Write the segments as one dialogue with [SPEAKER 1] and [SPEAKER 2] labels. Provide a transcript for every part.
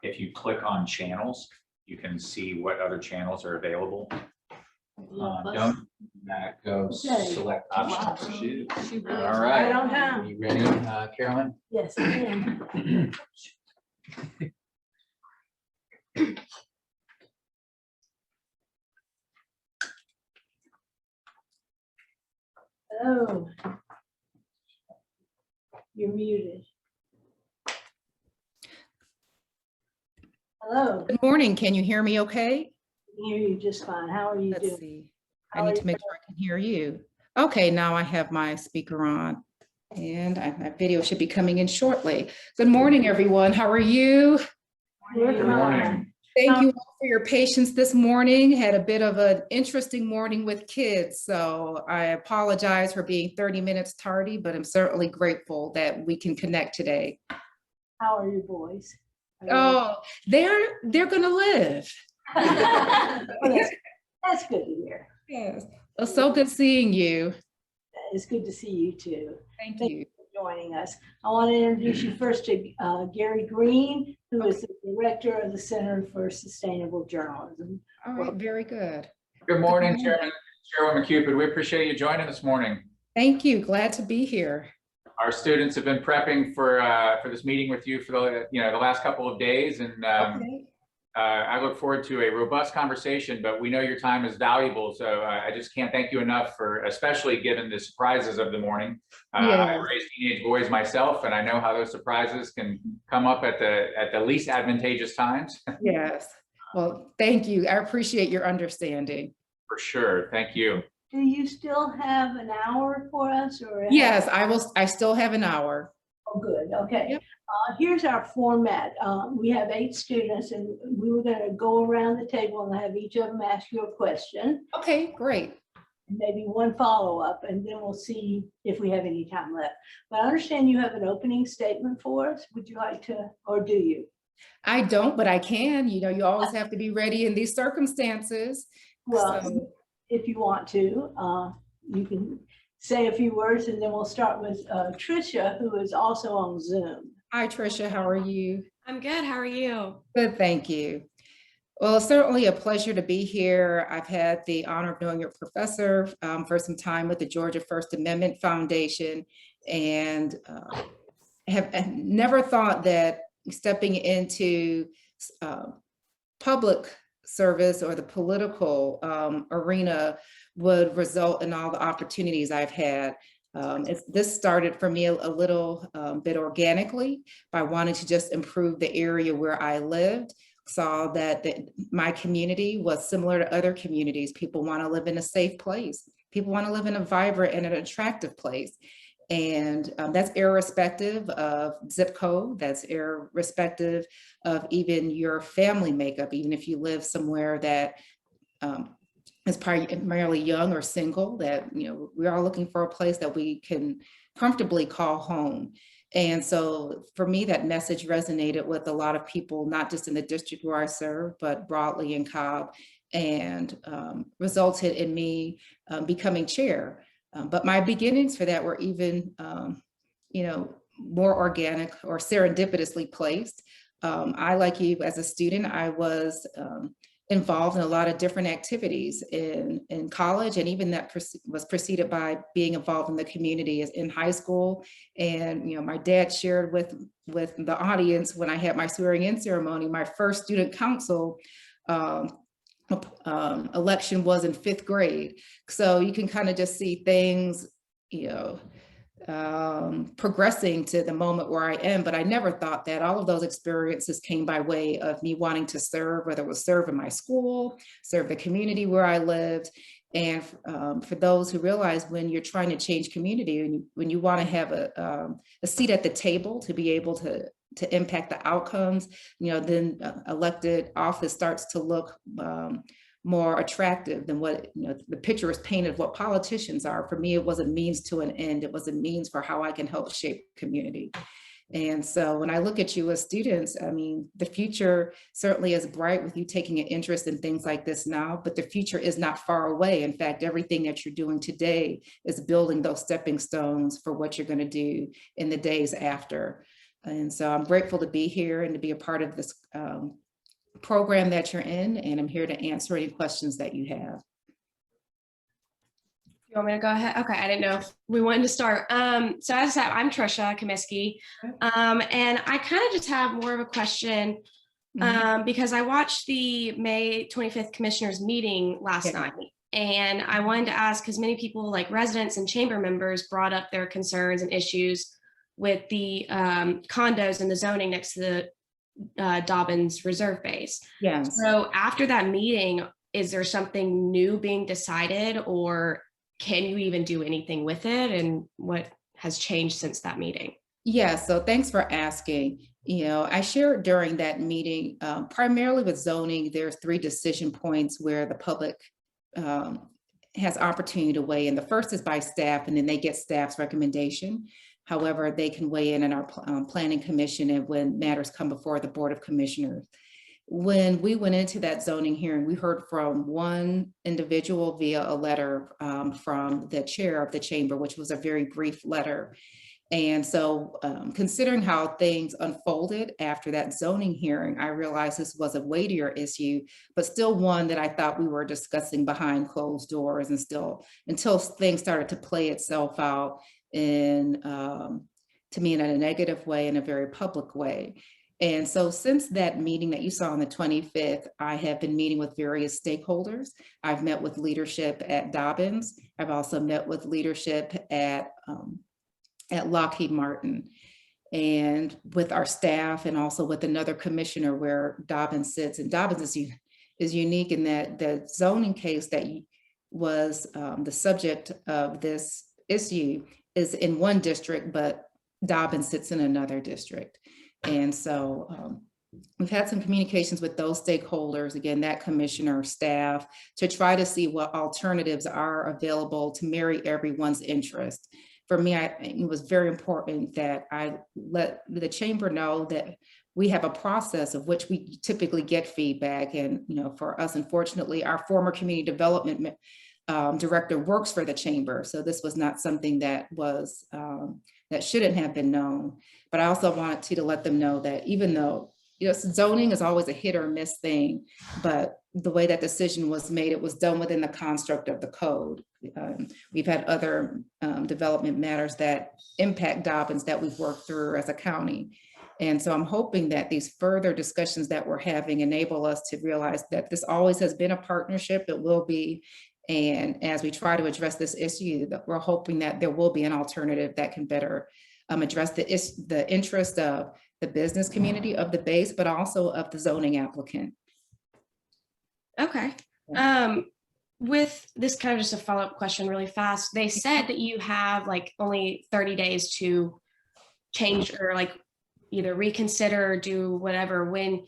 [SPEAKER 1] if you click on channels, you can see what other channels are available. Don't that go select options. All right.
[SPEAKER 2] Right on time.
[SPEAKER 1] You ready, Carolyn?
[SPEAKER 2] Yes, I am. Oh, you're muted. Hello,
[SPEAKER 3] Good morning. Can you hear me okay?
[SPEAKER 2] I can hear you just fine. How are you
[SPEAKER 3] Let's
[SPEAKER 2] doing?
[SPEAKER 3] see. I
[SPEAKER 2] How are
[SPEAKER 3] need
[SPEAKER 2] you
[SPEAKER 3] to make sure I can hear you. Okay, now I have my speaker on and my video should be coming in shortly. Good morning, everyone. How are you?
[SPEAKER 2] We're
[SPEAKER 1] Good
[SPEAKER 2] fine.
[SPEAKER 1] morning.
[SPEAKER 3] Thank you all for your patience this morning. Had a bit of an interesting morning with kids, so I apologize for being 30 minutes tardy, but I'm certainly grateful that we can connect today.
[SPEAKER 2] How are your boys?
[SPEAKER 3] Oh, they're gonna live.
[SPEAKER 2] Well, that's good to hear.
[SPEAKER 3] Yes. Well, so good seeing you.
[SPEAKER 2] It's good to see you too.
[SPEAKER 3] Thank
[SPEAKER 2] Thank
[SPEAKER 3] you.
[SPEAKER 2] For joining us. I want to introduce you first to Gary Green, who is the director of the Center for Sustainable Journalism.
[SPEAKER 3] All right, very good.
[SPEAKER 1] Good morning,
[SPEAKER 3] Good morning.
[SPEAKER 1] Chairwoman Cupid. We appreciate you joining this morning.
[SPEAKER 3] Thank you. Glad to be here.
[SPEAKER 1] Our students have been prepping for this meeting with you for the last couple of days, and
[SPEAKER 3] Okay.
[SPEAKER 1] I look forward to a robust conversation. But we know your time is valuable, so I just can't thank you enough for, especially given the surprises of the morning. I
[SPEAKER 3] Yes.
[SPEAKER 1] raised teenage boys myself, and I know how those surprises can come up at the least advantageous times.
[SPEAKER 3] Yes. Well, thank you. I appreciate your understanding.
[SPEAKER 1] For sure. Thank you.
[SPEAKER 2] Do you still have an hour for us, or?
[SPEAKER 3] Yes, I still have an hour.
[SPEAKER 2] Oh, good. Okay.
[SPEAKER 3] Yep.
[SPEAKER 2] Here's our format. We have 8 students, and we were going to go around the table and have each of them ask you a question,
[SPEAKER 3] Okay, great.
[SPEAKER 2] maybe one follow-up, and then we'll see if we have any time left. But I understand you have an opening statement for us. Would you like to, or do you?
[SPEAKER 3] I don't, but I can. You know, you always have to be ready in these circumstances.
[SPEAKER 2] Well,
[SPEAKER 3] So,
[SPEAKER 2] if you want to, you can say a few words, and then we'll start with Tricia, who is also on Zoom.
[SPEAKER 3] hi, Tricia. How are you?
[SPEAKER 4] I'm good. How are you?
[SPEAKER 3] Good, thank you. Well, it's certainly a pleasure to be here. I've had the honor of knowing your professor for some time with the Georgia First Amendment Foundation, and have never thought that stepping into public service or the political arena would result in all the opportunities I've had. This started for me a little bit organically by wanting to just improve the area where I lived. Saw that my community was similar to other communities. People want to live in a safe place. People want to live in a vibrant and an attractive place. And that's irrespective of zip code, that's irrespective of even your family makeup, even if you live somewhere that is primarily young or single, that, you know, we're all looking for a place that we can comfortably call home. And so for me, that message resonated with a lot of people, not just in the district where I serve, but broadly in Cobb, and resulted in me becoming chair. But my beginnings for that were even, more organic or serendipitously placed. I, like you, as a student, I was involved in a lot of different activities in college, and even that was preceded by being involved in the community in high school. And, you know, my dad shared with the audience when I had my swearing-in ceremony, my first student council election was in 5th grade. So you can kind of just see things, you know, progressing to the moment where I am, but I never thought that all of those experiences came by way of me wanting to serve, whether it was serve in my school, serve the community where I lived. And for those who realize when you're trying to change community, and when you want to have a seat at the table to be able to impact the outcomes, you know, then elected office starts to look more attractive than what, you know, the picture is painted of what politicians are. For me, it was a means to an end. It was a means for how I can help shape community. And so when I look at you as students, I mean, the future certainly is bright with you taking an interest in things like this now, but the future is not far away. In fact, everything that you're doing today is building those stepping stones for what you're going to do in the days after. And so I'm grateful to be here and to be a part of this program that you're in, and I'm here to answer any questions that you have.
[SPEAKER 4] You want me to go ahead? Okay, I didn't know if we wanted to start. So as I said, I'm Trisha Comiskey, and I kind of just have more of a question because I watched the May 25th Commissioners meeting last night, and I wanted to ask, because many people, like residents and chamber members, brought up their concerns and issues with the condos and the zoning next to the Dobbins Reserve Base.
[SPEAKER 3] Yes.
[SPEAKER 4] So after that meeting, is there something new being decided, or can you even do anything with it? And what has changed since that meeting?
[SPEAKER 3] Yeah, so thanks for asking. You know, I shared during that meeting, primarily with zoning, there's 3 decision points where the public has opportunity to weigh in. The first is by staff, and then they get staff's recommendation. However, they can weigh in our planning commission and when matters come before the Board of Commissioners. When we went into that zoning hearing, we heard from one individual via a letter from the chair of the chamber, which was a very brief letter. And so considering how things unfolded after that zoning hearing, I realized this was a weightier issue, but still one that I thought we were discussing behind closed doors, and still until things started to play itself out in, to me, in a negative way, in a very public way. And so since that meeting that you saw on the 25th, I have been meeting with various stakeholders. I've met with leadership at Dobbins. I've also met with leadership at Lockheed Martin, and with our staff, and also with another commissioner where Dobbins sits. And Dobbins is unique in that the zoning case that was the subject of this issue is in one district, but Dobbins sits in another district. And so we've had some communications with those stakeholders, again, that commissioner, staff, to try to see what alternatives are available to marry everyone's interest. For me, it was very important that I let the chamber know that we have a process of which we typically get feedback. And, you know, for us, unfortunately, our former community development director works for the chamber. So this was not something that was, that shouldn't have been known. But I also wanted to let them know that even though, you know, zoning is always a hit or miss thing, but the way that decision was made, it was done within the construct of the code. We've had other development matters that impact Dobbins that we've worked through as a county. And so I'm hoping that these further discussions that we're having enable us to realize that this always has been a partnership, it will be. And as we try to address this issue, that we're hoping that there will be an alternative that can better address the interest of the business community of the base, but also of the zoning applicant.
[SPEAKER 4] Okay. With this, kind of just a follow-up question really fast. They said that you have like only 30 days to change or like either reconsider or do whatever. When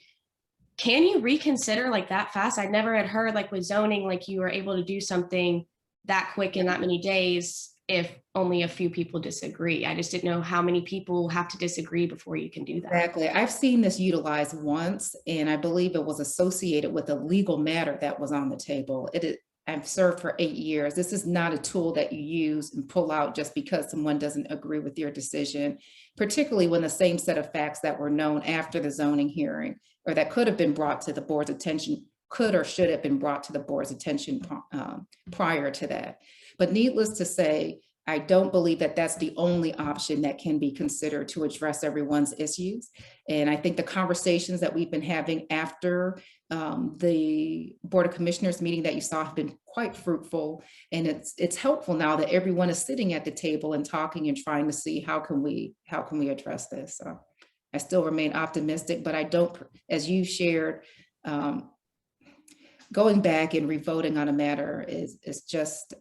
[SPEAKER 4] can you reconsider like that fast? I never had heard like with zoning, like you were able to do something that quick in that many days if only a few people disagree. I just didn't know how many people have to disagree before you can do that.
[SPEAKER 3] Exactly. I've seen this utilized once, and I believe it was associated with a legal matter that was on the table. I've served for 8 years. This is not a tool that you use and pull out just because someone doesn't agree with your decision, particularly when the same set of facts that were known after the zoning hearing, or that could have been brought to the board's attention, could or should have been brought to the board's attention prior to that. But needless to say, I don't believe that that's the only option that can be considered to address everyone's issues. And I think the conversations that we've been having after the Board of Commissioners meeting that you saw have been quite fruitful. And it's helpful now that everyone is sitting at the table and talking and trying to see how can we address this. So I still remain optimistic, but I don't, as you shared, going back and revoting on a matter is just,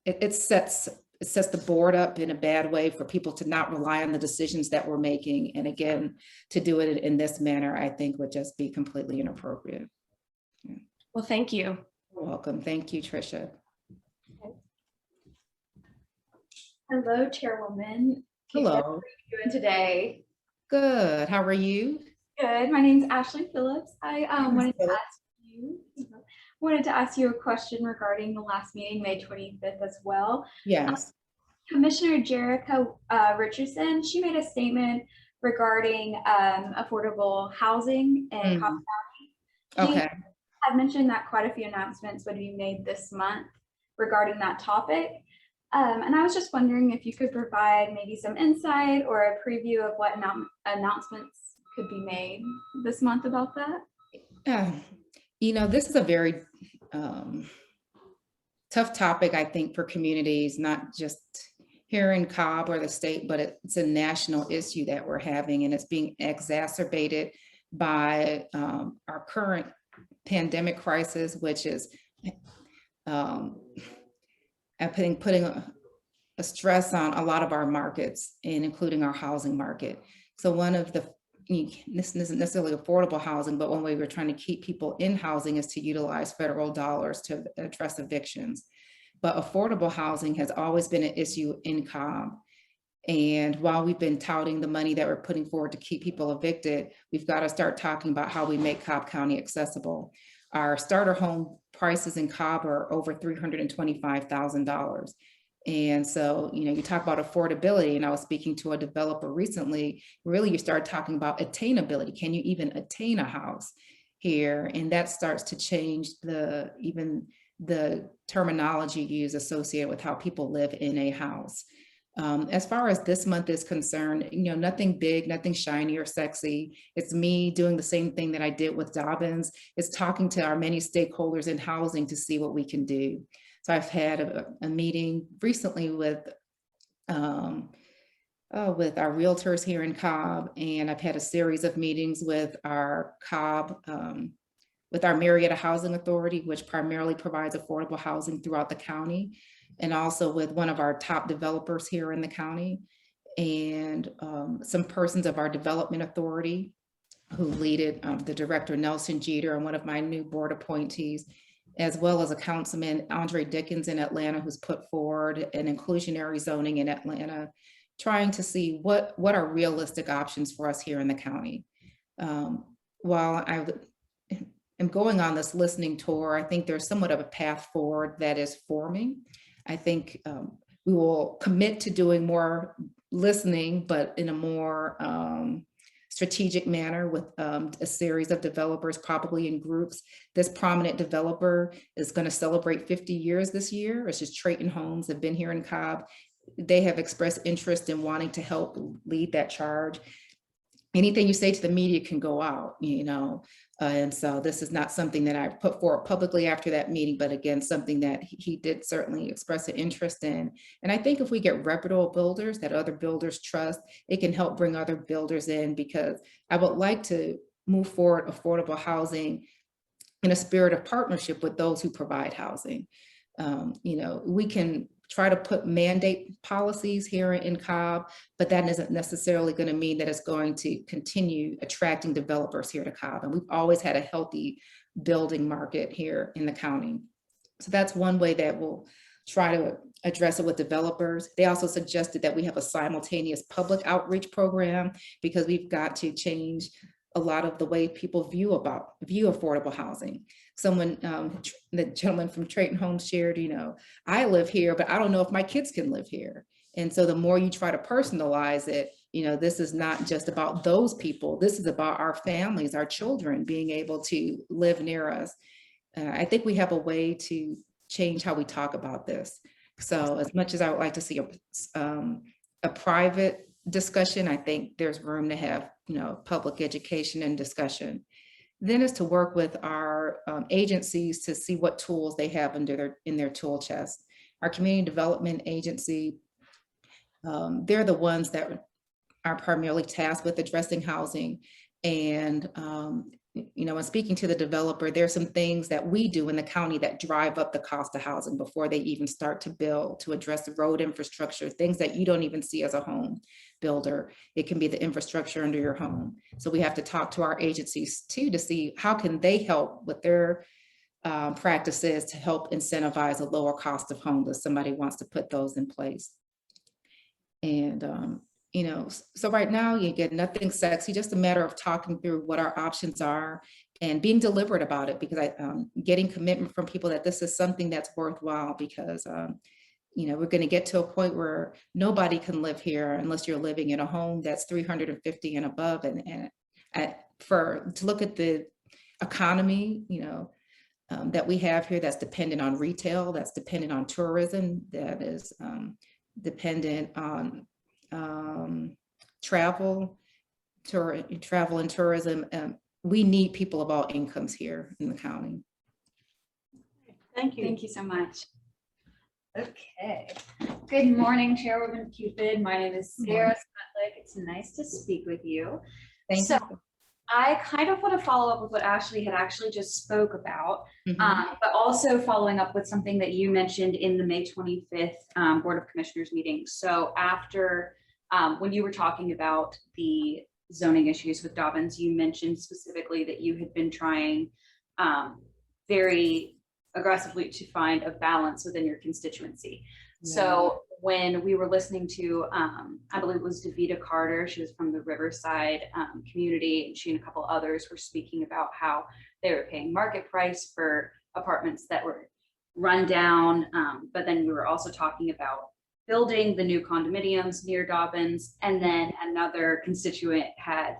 [SPEAKER 3] it sets the board up in a bad way for people to not rely on the decisions that we're making. And again, to do it in this manner, I think would just be completely inappropriate.
[SPEAKER 4] Well, thank you.
[SPEAKER 3] You're welcome. Thank you, Tricia.
[SPEAKER 5] Hello, Chairwoman.
[SPEAKER 3] Hello.
[SPEAKER 5] How are you doing today?
[SPEAKER 3] Good. How are you?
[SPEAKER 5] Good. My name's Ashley Phillips. I wanted to ask you a question regarding the last meeting, May 25th as well.
[SPEAKER 3] Yes.
[SPEAKER 5] Commissioner Jerica Richardson, she made a statement regarding affordable housing in Cobb County. She
[SPEAKER 3] Okay.
[SPEAKER 5] had mentioned that quite a few announcements would be made this month regarding that topic. And I was just wondering if you could provide maybe some insight or a preview of what announcements could be made this month about that.
[SPEAKER 3] This is a very tough topic, I think, for communities, not just here in Cobb or the state, but it's a national issue that we're having, and it's being exacerbated by our current pandemic crisis, which is I think putting a stress on a lot of our markets, and including our housing market. So one of the, this isn't necessarily affordable housing, but one way we're trying to keep people in housing is to utilize federal dollars to address evictions. But affordable housing has always been an issue in Cobb. And while we've been touting the money that we're putting forward to keep people evicted, we've got to start talking about how we make Cobb County accessible. Our starter home prices in Cobb are over $325,000. And so, you talk about affordability, and I was speaking to a developer recently, really you start talking about attainability. Can you even attain a house here? And that starts to change even the terminology used associated with how people live in a house. As far as this month is concerned, nothing big, nothing shiny or sexy. It's me doing the same thing that I did with Dobbins. It's talking to our many stakeholders in housing to see what we can do. So I've had a meeting recently with our realtors here in Cobb, and I've had a series of meetings with our Cobb, with our Marietta Housing Authority, which primarily provides affordable housing throughout the county, and also with one of our top developers here in the county, and some persons of our development authority who lead it, the director Nelson Jeter, and one of my new board appointees, as well as a councilman, Andre Dickens in Atlanta, who's put forward an inclusionary zoning in Atlanta, trying to see what are realistic options for us here in the county. While I am going on this listening tour, I think there's somewhat of a path forward that is forming. I think we will commit to doing more listening, but in a more strategic manner with a series of developers, probably in groups. This prominent developer is going to celebrate 50 years this year. It's just Trayton Homes have been here in Cobb. They have expressed interest in wanting to help lead that charge. Anything you say to the media can go out, and so this is not something that I put forward publicly after that meeting, but again, something that he did certainly express an interest in. And I think if we get reputable builders that other builders trust, it can help bring other builders in, because I would like to move forward affordable housing in a spirit of partnership with those who provide housing. We can try to put mandate policies here in Cobb, but that isn't necessarily going to mean that it's going to continue attracting developers here to Cobb. And we've always had a healthy building market here in the county. So that's one way that we'll try to address it with developers. They also suggested that we have a simultaneous public outreach program, because we've got to change a lot of the way people view affordable housing. Someone, the gentleman from Trayton Homes shared, I live here, but I don't know if my kids can live here. And so the more you try to personalize it, this is not just about those people. This is about our families, our children being able to live near us. I think we have a way to change how we talk about this. So as much as I would like to see a private discussion, I think there's room to have, public education and discussion. Then is to work with our agencies to see what tools they have in their tool chest. Our community development agency, they're the ones that are primarily tasked with addressing housing. And when speaking to the developer, there's some things that we do in the county that drive up the cost of housing before they even start to build, to address the road infrastructure, things that you don't even see as a home builder. It can be the infrastructure under your home. So we have to talk to our agencies too, to see how can they help with their practices to help incentivize a lower cost of homes if somebody wants to put those in place. And so right now you get nothing sexy, just a matter of talking through what our options are and being deliberate about it, because getting commitment from people that this is something that's worthwhile, because we're going to get to a point where nobody can live here unless you're living in a home that's 350 and above. And to look at the economy, that we have here that's dependent on retail, that's dependent on tourism, that is dependent on travel and tourism. We need people of all incomes here in the county.
[SPEAKER 2] Thank you.
[SPEAKER 5] Thank you so much.
[SPEAKER 6] Okay. Good morning, Chairwoman Cupid. My name is Sarah Scutlick. It's nice to speak with you.
[SPEAKER 3] Thank
[SPEAKER 6] So,
[SPEAKER 3] you.
[SPEAKER 6] I kind of want to follow up with what Ashley had actually just spoke about,
[SPEAKER 3] Mhm.
[SPEAKER 6] but also following up with something that you mentioned in the May 25th Board of Commissioners meeting. So after, when you were talking about the zoning issues with Dobbins, you mentioned specifically that you had been trying very aggressively to find a balance within your constituency. So when we were listening to, I believe it was Davita Carter, she was from the Riverside community, and she and a couple others were speaking about how they were paying market price for apartments that were run down. But then we were also talking about building the new condominiums near Dobbins. And then another constituent had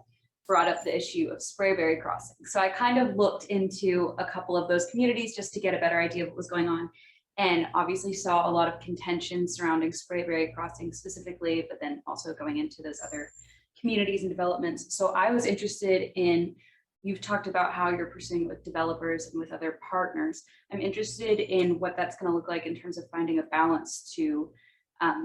[SPEAKER 6] brought up the issue of Sprayberry Crossing. So I kind of looked into a couple of those communities just to get a better idea of what was going on, and obviously saw a lot of contention surrounding Sprayberry Crossing specifically, but then also going into those other communities and developments. So I was interested in, you've talked about how you're pursuing with developers and with other partners. I'm interested in what that's going to look like in terms of finding a balance to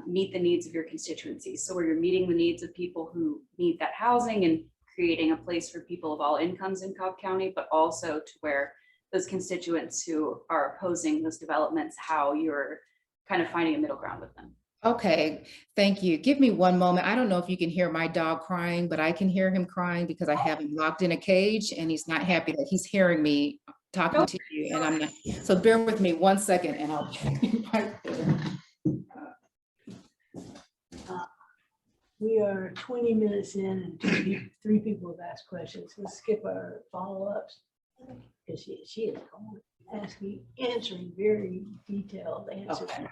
[SPEAKER 6] meet the needs of your constituency. So where you're meeting the needs of people who need that housing and creating a place for people of all incomes in Cobb County, but also to where those constituents who are opposing those developments, how you're kind of finding a middle ground with them.
[SPEAKER 3] Okay, thank you. Give me one moment. I don't know if you can hear my dog crying, but I can hear him crying because I have him locked in a cage and he's not happy that he's hearing me talking to you, and I'm not. So bear with me 1 second and I'll be right there.
[SPEAKER 2] We are 20 minutes in and three people have asked questions. Let's skip our follow-ups. Because she is answering very detailed answers.
[SPEAKER 3] Okay.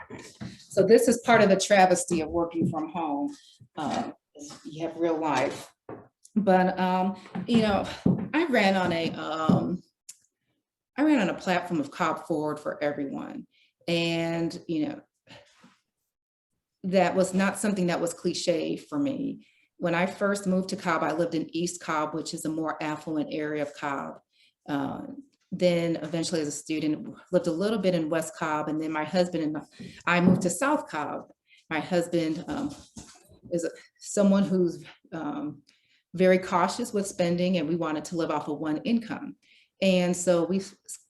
[SPEAKER 3] So this is part of the travesty of working from home. You have real life. But I ran on a platform of Cobb Forward for Everyone. And that was not something that was cliche for me. When I first moved to Cobb, I lived in East Cobb, which is a more affluent area of Cobb. Then eventually as a student, lived a little bit in West Cobb, and then my husband and I moved to South Cobb. My husband is someone who's very cautious with spending, and we wanted to live off of one income. And so we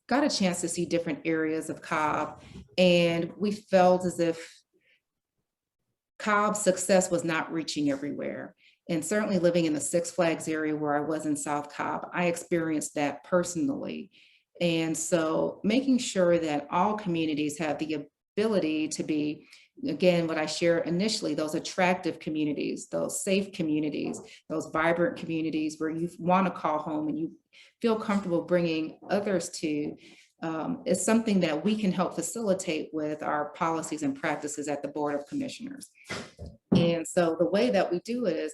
[SPEAKER 3] got a chance to see different areas of Cobb, and we felt as if Cobb's success was not reaching everywhere. And certainly living in the Six Flags area where I was in South Cobb, I experienced that personally. And so making sure that all communities have the ability to be, again, what I shared initially, those attractive communities, those safe communities, those vibrant communities where you want to call home and you feel comfortable bringing others to, is something that we can help facilitate with our policies and practices at the Board of Commissioners. And so the way that we do it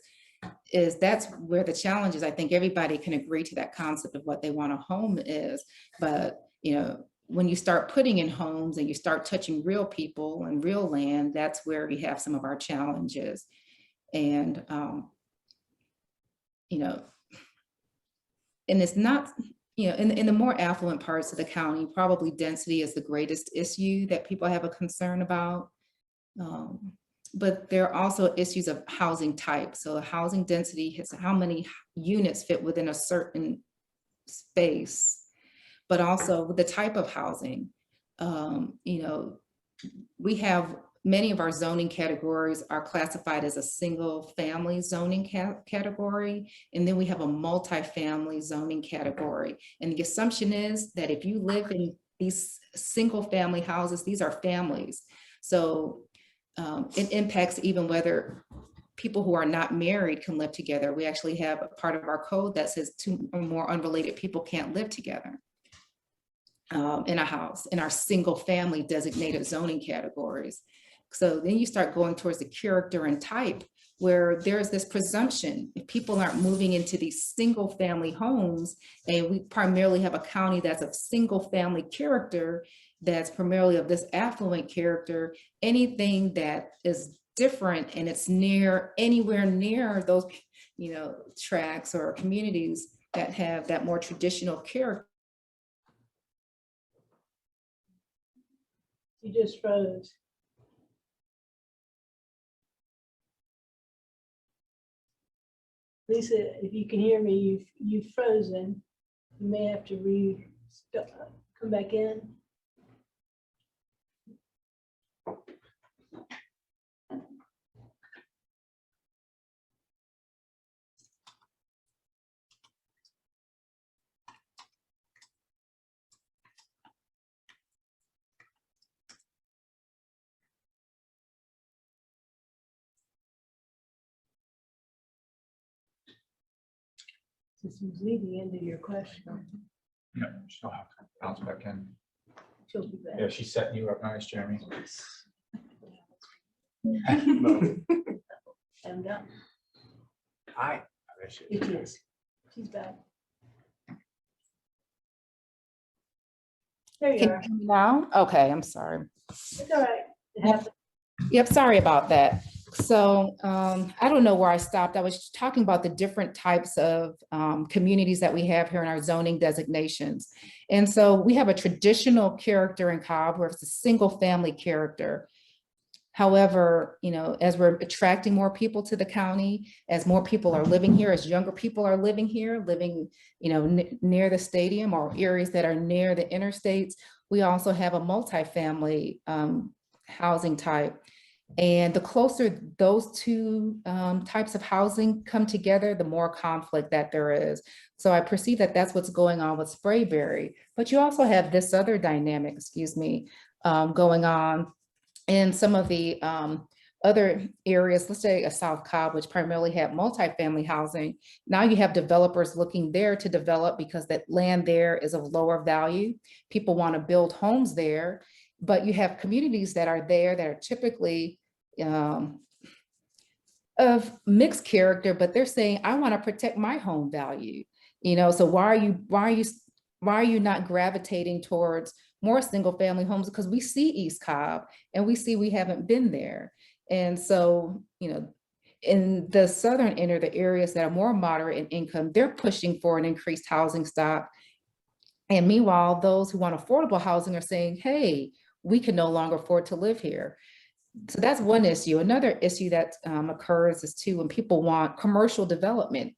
[SPEAKER 3] is that's where the challenge is. I think everybody can agree to that concept of what they want a home is, but when you start putting in homes and you start touching real people and real land, that's where we have some of our challenges. And and it's not, in the more affluent parts of the county, probably density is the greatest issue that people have a concern about. But there are also issues of housing type. So housing density is how many units fit within a certain space, but also the type of housing. We have many of our zoning categories are classified as a single family zoning category. And then we have a multifamily zoning category. And the assumption is that if you live in these single family houses, these are families. So it impacts even whether people who are not married can live together. We actually have a part of our code that says two or more unrelated people can't live together in a house in our single family designated zoning categories. So then you start going towards the character and type, where there's this presumption if people aren't moving into these single family homes, and we primarily have a county that's of single family character, that's primarily of this affluent character, anything that is different and it's near anywhere near those, you know, tracts or communities that have that more traditional character.
[SPEAKER 2] You just froze. Lisa, if you can hear me, you've frozen. You may have to come back in. This was leading into your question.
[SPEAKER 1] Yeah, she'll have to bounce back in.
[SPEAKER 2] She'll be back.
[SPEAKER 1] Yeah, she's setting you up nice, Jeremy.
[SPEAKER 2] I'm done.
[SPEAKER 1] Hi. There she is.
[SPEAKER 2] It is. She's back. There you
[SPEAKER 3] Can you
[SPEAKER 2] are.
[SPEAKER 3] hear me now? Okay, I'm sorry.
[SPEAKER 2] It's all right. It happens.
[SPEAKER 3] Yep, sorry about that. So I don't know where I stopped. I was talking about the different types of communities that we have here in our zoning designations. And so we have a traditional character in Cobb where it's a single family character. However, you know, as we're attracting more people to the county, as more people are living here, as younger people are living here, living, you know, near the stadium or areas that are near the interstates, we also have a multifamily housing type. And the closer those two types of housing come together, the more conflict that there is. So I perceive that that's what's going on with Sprayberry. But you also have this other dynamic, going on in some of the other areas, let's say a South Cobb, which primarily had multifamily housing. Now you have developers looking there to develop because that land there is of lower value. People want to build homes there. But you have communities that are there that are typically of mixed character, but they're saying, I want to protect my home value. You know, so why are you not gravitating towards more single family homes? Because we see East Cobb and we see we haven't been there. And so, you know, in the southern end, or the areas that are more moderate in income, they're pushing for an increased housing stock. And meanwhile, those who want affordable housing are saying, hey, we can no longer afford to live here. So that's one issue. Another issue that occurs is too, when people want commercial development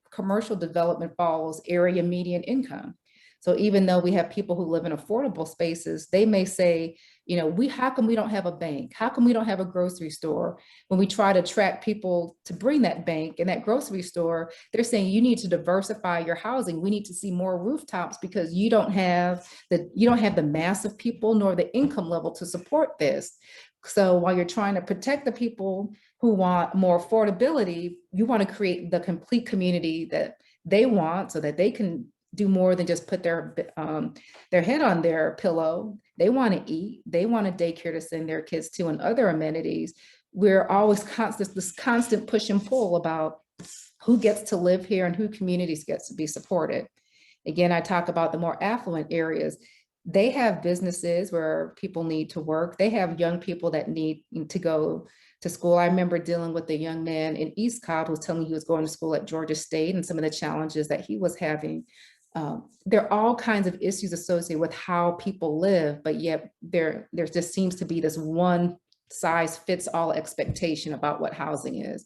[SPEAKER 3] follows area median income. So even though we have people who live in affordable spaces, they may say, you know, how come we don't have a bank? How come we don't have a grocery store? When we try to attract people to bring that bank and that grocery store, they're saying you need to diversify your housing. We need to see more rooftops because you don't have the mass of people nor the income level to support this. So while you're trying to protect the people who want more affordability, you want to create the complete community that they want so that they can do more than just put their head on their pillow. They want to eat, they want a daycare to send their kids to, and other amenities. We're always this constant push and pull about who gets to live here and who communities gets to be supported. Again, I talk about the more affluent areas. They have businesses where people need to work. They have young people that need to go to school. I remember dealing with a young man in East Cobb who was telling me he was going to school at Georgia State and some of the challenges that he was having. There are all kinds of issues associated with how people live, but yet there just seems to be this one size fits all expectation about what housing is.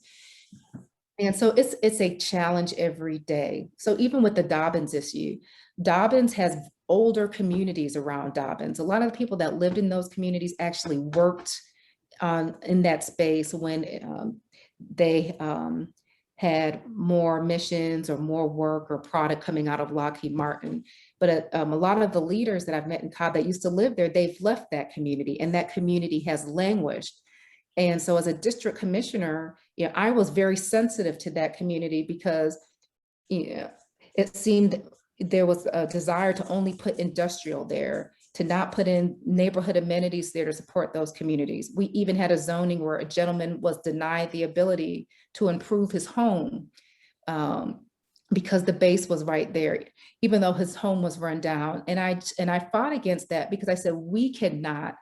[SPEAKER 3] And so it's a challenge every day. So even with the Dobbins issue, Dobbins has older communities around Dobbins. A lot of the people that lived in those communities actually worked in that space when they had more missions or more work or product coming out of Lockheed Martin. But a lot of the leaders that I've met in Cobb that used to live there, they've left that community, and that community has languished. And so as a district commissioner, you know, I was very sensitive to that community because, you know, it seemed there was a desire to only put industrial there. to not put in neighborhood amenities there to support those communities. We even had a zoning where a gentleman was denied the ability to improve his home because the base was right there, even though his home was run down. And I fought against that because I said, we cannot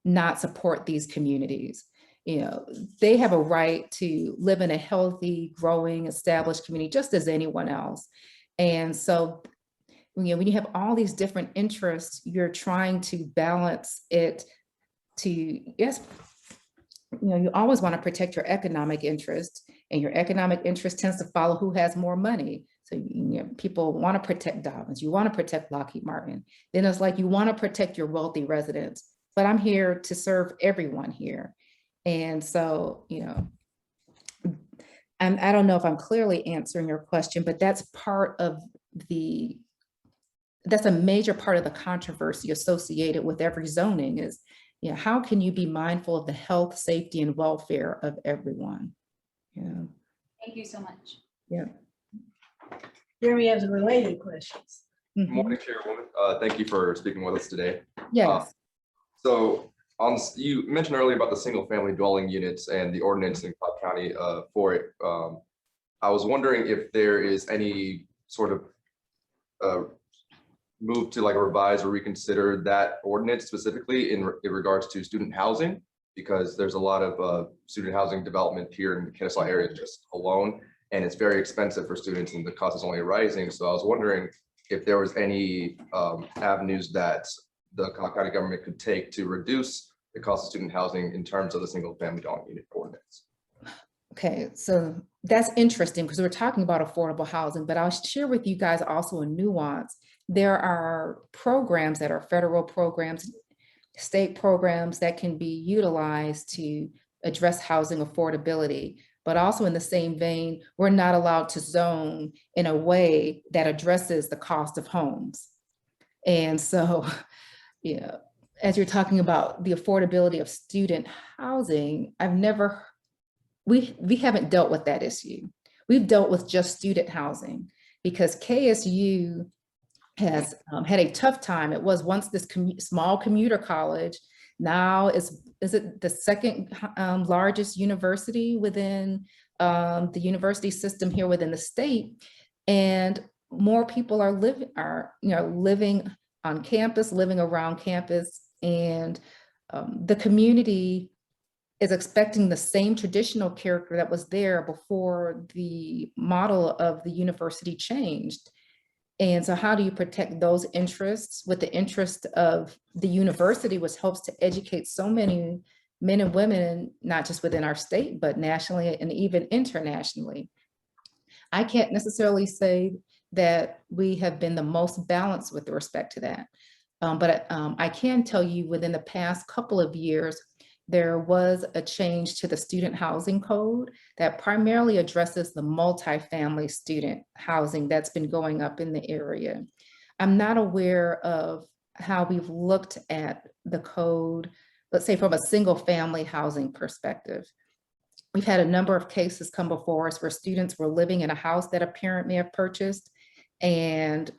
[SPEAKER 3] not support these communities. You know, they have a right to live in a healthy, growing, established community, just as anyone else. And so, you know, when you have all these different interests, you're trying to balance it to, yes, you know, you always want to protect your economic interest, and your economic interest tends to follow who has more money. So, you know, people want to protect Dobbins, you want to protect Lockheed Martin. Then it's like, you want to protect your wealthy residents, but I'm here to serve everyone here. And so, you know, I don't know if I'm clearly answering your question, but that's a major part of the controversy associated with every zoning is, you know, how can you be mindful of the health, safety, and welfare of everyone? Yeah.
[SPEAKER 6] Thank you so much.
[SPEAKER 3] Yeah.
[SPEAKER 2] Jeremy has a related questions.
[SPEAKER 3] Mhm.
[SPEAKER 7] Morning, Chairwoman. Thank you for speaking with us today.
[SPEAKER 3] Yes.
[SPEAKER 7] So you mentioned earlier about the single family dwelling units and the ordinance in Cobb County for it. I was wondering if there is any sort of move to like revise or reconsider that ordinance specifically in regards to student housing, because there's a lot of student housing development here in the Kennesaw area just alone, and it's very expensive for students and the cost is only rising. So I was wondering if there was any avenues that the Cobb County government could take to reduce the cost of student housing in terms of the single family dwelling unit ordinance.
[SPEAKER 3] Okay, so that's interesting because we're talking about affordable housing, but I'll share with you guys also a nuance. There are programs that are federal programs, state programs that can be utilized to address housing affordability, but also in the same vein, we're not allowed to zone in a way that addresses the cost of homes. And so, you know, as you're talking about the affordability of student housing, we haven't dealt with that issue. We've dealt with just student housing because KSU has had a tough time. It was once this small commuter college. Now is it the second largest university within the university system here within the state, and more people are living on campus, living around campus, and the community is expecting the same traditional character that was there before the model of the university changed. And so how do you protect those interests with the interest of the university, which helps to educate so many men and women, not just within our state, but nationally and even internationally? I can't necessarily say that we have been the most balanced with respect to that. But I can tell you within the past couple of years, there was a change to the student housing code that primarily addresses the multifamily student housing that's been going up in the area. I'm not aware of how we've looked at the code, let's say from a single family housing perspective. We've had a number of cases come before us where students were living in a house that a parent may have purchased, and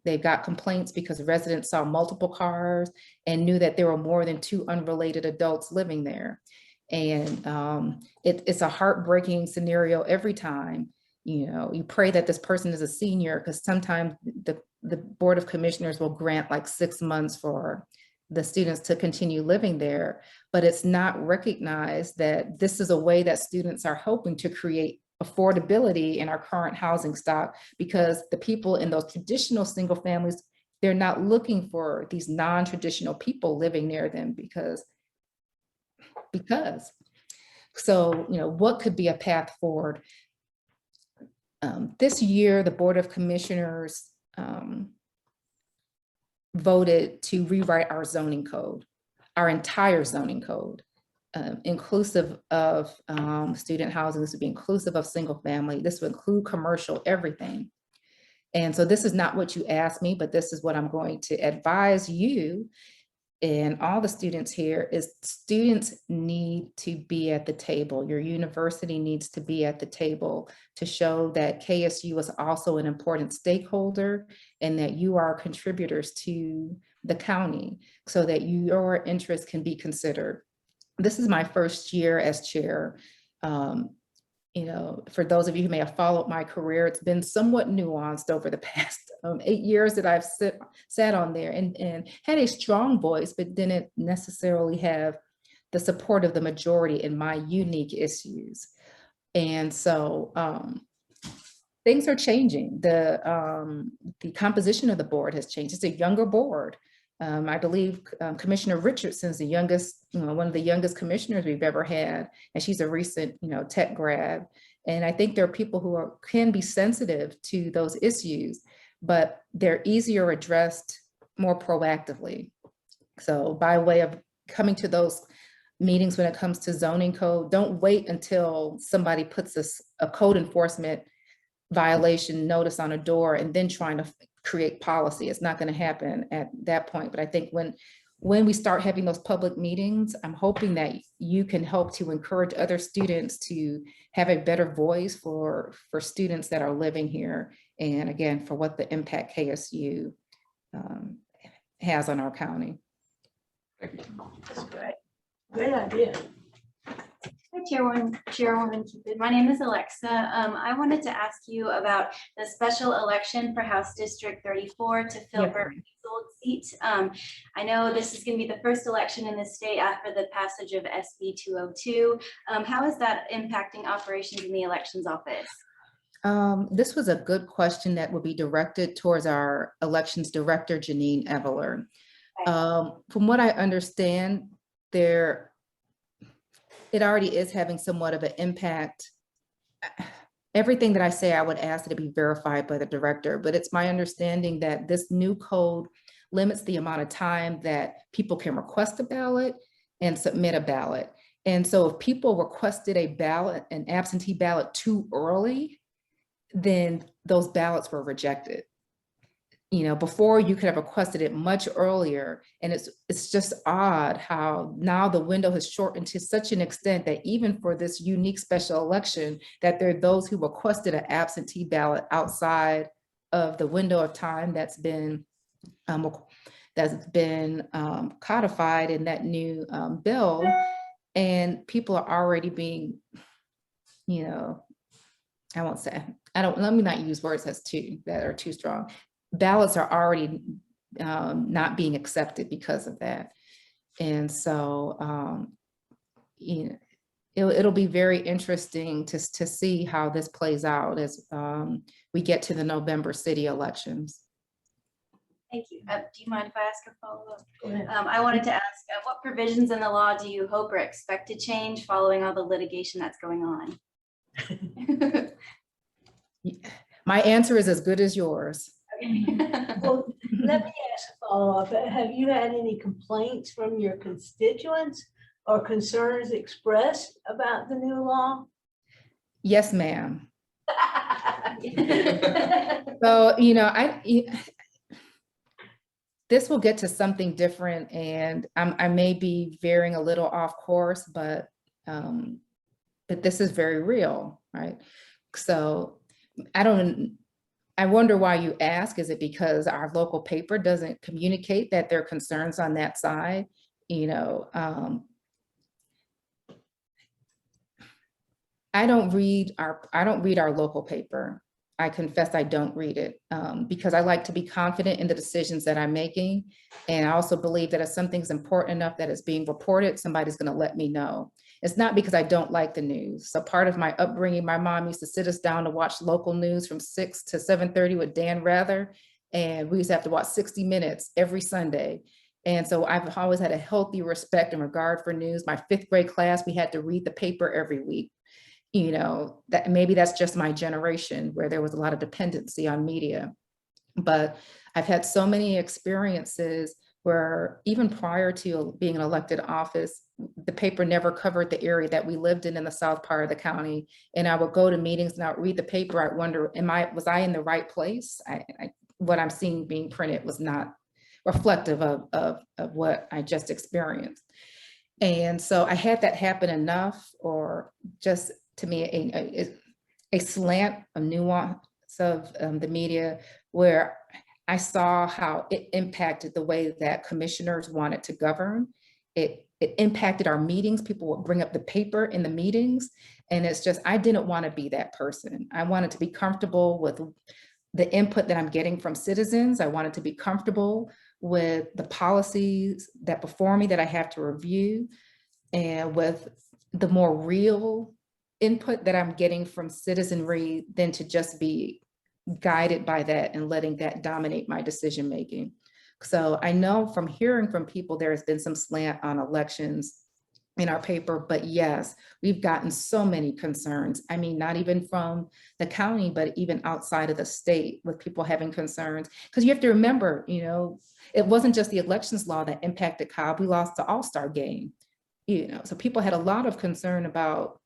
[SPEAKER 3] they got complaints because residents saw multiple cars and knew that there were more than 2 unrelated adults living there. And it's a heartbreaking scenario every time. You know, you pray that this person is a senior, because sometimes the Board of Commissioners will grant like 6 months for the students to continue living there, but it's not recognized that this is a way that students are hoping to create affordability in our current housing stock, because the people in those traditional single families, they're not looking for these non-traditional people living near them because. So, you know, what could be a path forward? This year, the Board of Commissioners voted to rewrite our zoning code, our entire zoning code. Inclusive of student housing. This would be inclusive of single family. This would include commercial, everything. And so this is not what you asked me, but this is what I'm going to advise you and all the students here is students need to be at the table. Your university needs to be at the table to show that KSU is also an important stakeholder and that you are contributors to the county so that your interests can be considered. This is my first year as chair. You know, for those of you who may have followed my career, it's been somewhat nuanced over the past 8 years that I've sat on there and had a strong voice, but didn't necessarily have the support of the majority in my unique issues. And so things are changing. The composition of the board has changed. It's a younger board. I believe Commissioner Richardson's the youngest, one of the youngest commissioners we've ever had, and she's a recent, tech grad. And I think there are people who can be sensitive to those issues, but they're easier addressed more proactively. So by way of coming to those meetings when it comes to zoning code, don't wait until somebody puts a code enforcement violation notice on a door and then trying to create policy. It's not going to happen at that point. But I think when we start having those public meetings, I'm hoping that you can help to encourage other students to have a better voice for students that are living here. And again, for what the impact KSU has on our county.
[SPEAKER 7] Thank you.
[SPEAKER 2] That's great. Great idea.
[SPEAKER 8] Hi, Chairwoman Cupid. My name is Alexa. I wanted to ask you about the special election for House District 34 to fill
[SPEAKER 3] Yeah.
[SPEAKER 8] Burke's old seat. I know this is going to be the first election in the state after the passage of SB 202. How is that impacting operations in the elections office?
[SPEAKER 3] This was a good question that will be directed towards our elections director, Janine Eveler. From what I understand, it already is having somewhat of an impact. Everything that I say, I would ask it to be verified by the director, but it's my understanding that this new code limits the amount of time that people can request a ballot and submit a ballot. And so if people requested a ballot, an absentee ballot too early, then those ballots were rejected. Before you could have requested it much earlier. And it's just odd how now the window has shortened to such an extent that even for this unique special election, that there are those who requested an absentee ballot outside of the window of time that's been codified in that new bill. And people are already being, let me not use words that are too strong. Ballots are already not being accepted because of that. And so, it'll be very interesting to see how this plays out as we get to the November city elections.
[SPEAKER 8] Thank you. Do you mind if I ask a follow-up?
[SPEAKER 2] Go ahead.
[SPEAKER 8] I wanted to ask, what provisions in the law do you hope or expect to change following all the litigation that's going on?
[SPEAKER 3] My answer is as good as yours.
[SPEAKER 2] Well, let me ask a follow-up. Have you had any complaints from your constituents or concerns expressed about the new law?
[SPEAKER 3] Yes, ma'am. So, this will get to something different, and I may be veering a little off course, but this is very real, right? So I wonder why you ask. Is it because our local paper doesn't communicate that there are concerns on that side? I don't read our local paper. I confess I don't read it because I like to be confident in the decisions that I'm making. And I also believe that if something's important enough that it's being reported, somebody's going to let me know. It's not because I don't like the news. So part of my upbringing, my mom used to sit us down to watch local news from 6 to 7:30 with Dan Rather. And we used to have to watch 60 Minutes every Sunday. And so I've always had a healthy respect and regard for news. My 5th grade class, we had to read the paper every week. That maybe that's just my generation where there was a lot of dependency on media. But I've had so many experiences where even prior to being an elected office, the paper never covered the area that we lived in the south part of the county. And I would go to meetings and I would read the paper. I'd wonder, was I in the right place? What I'm seeing being printed was not, reflective of what I just experienced. And so I had that happen enough, or just to me, a slant, a nuance of the media, where I saw how it impacted the way that commissioners wanted to govern. It impacted our meetings. People would bring up the paper in the meetings. And it's just, I didn't want to be that person. I wanted to be comfortable with the input that I'm getting from citizens. I wanted to be comfortable with the policies that before me that I have to review, and with the more real input that I'm getting from citizenry than to just be guided by that and letting that dominate my decision-making. So I know from hearing from people, there has been some slant on elections in our paper, but yes, we've gotten so many concerns. I mean, not even from the county, but even outside of the state, with people having concerns. Because you have to remember, you know, it wasn't just the elections law that impacted Cobb. We lost the All-Star game, you know, so people had a lot of concern about